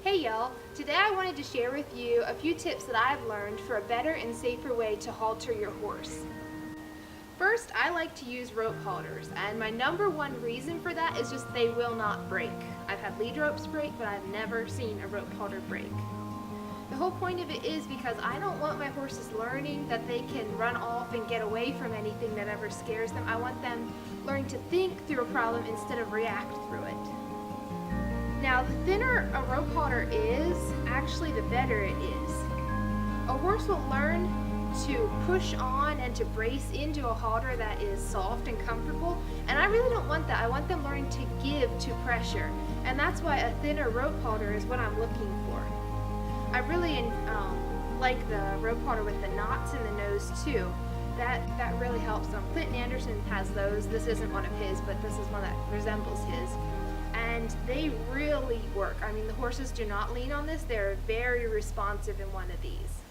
Hey y'all, today I wanted to share with you a few tips that I've learned for a better and safer way to halter your horse. First, I like to use rope halters, and my number one reason for that is just they will not break. I've had lead ropes break, but I've never seen a rope halter break. The whole point of it is because I don't want my horses learning that they can run off and get away from anything that ever scares them. I want them learning to think through a problem instead of react through it. Now, the thinner a rope halter is, actually the better it is. A horse will learn to push on and to brace into a halter that is soft and comfortable, and I really don't want that. I want them learning to give to pressure, and that's why a thinner rope halter is what I'm looking for. I really like the rope halter with the knots in the nose too. That really helps them. Clinton Anderson has those. This isn't one of his, but this is one that resembles his. And they really work. I mean, the horses do not lean on this. They're very responsive in one of these.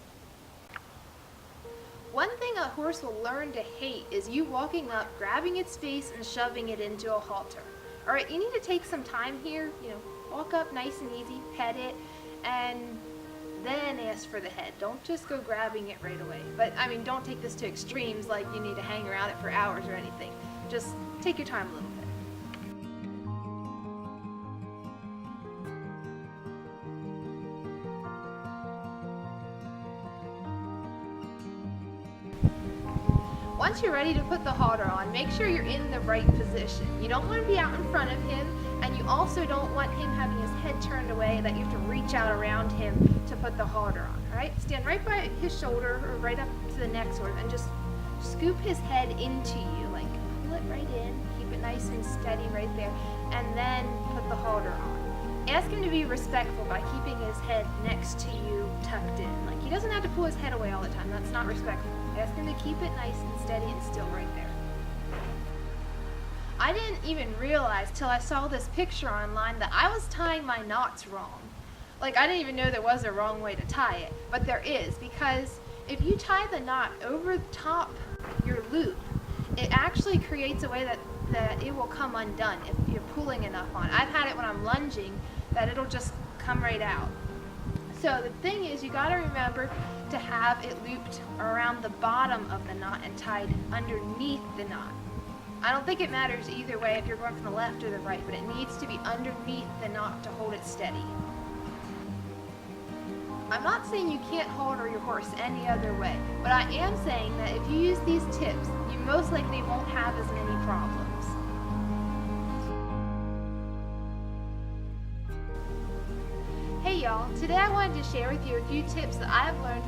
One thing a horse will learn to hate is you walking up, grabbing its face, and shoving it into a halter. All right, you need to take some time here. Walk up nice and easy, pet it, and then ask for the head. Don't just go grabbing it right away. But I mean, don't take this to extremes like you need to hang around it for hours or anything. Just take your time a little bit. Once you're ready to put the halter on, make sure you're in the right position. You don't want to be out in front of him, and you also don't want him having his head turned away that you have to reach out around him to put the halter on. Alright? Stand right by his shoulder or right up to the neck sort of, and just scoop his head into you. Like, pull it right in, keep it nice and steady right there, and then put the halter on. Ask him to be respectful by keeping his head next to you, tucked in. Like, he doesn't have to pull his head away all the time. That's not respectful. Ask him to keep it nice and steady and still right there. I didn't even realize till I saw this picture online that I was tying my knots wrong. Like, I didn't even know there was a wrong way to tie it, but there is, because if you tie the knot over the top your loop, it actually creates a way that it will come undone if you're pulling enough on it. I've had it when I'm lunging that it'll just come right out. So the thing is, you got to remember to have it looped around the bottom of the knot and tied underneath the knot. I don't think it matters either way if you're going from the left or the right, but it needs to be underneath the knot to hold it steady. I'm not saying you can't halter your horse any other way, but I am saying that if you use these tips, you most likely won't have as many problems. Hey y'all, today I wanted to share with you a few tips that I've learned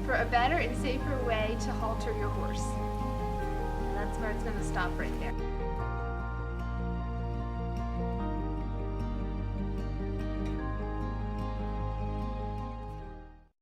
for a better and safer way to halter your horse. And that's where it's going to stop right there.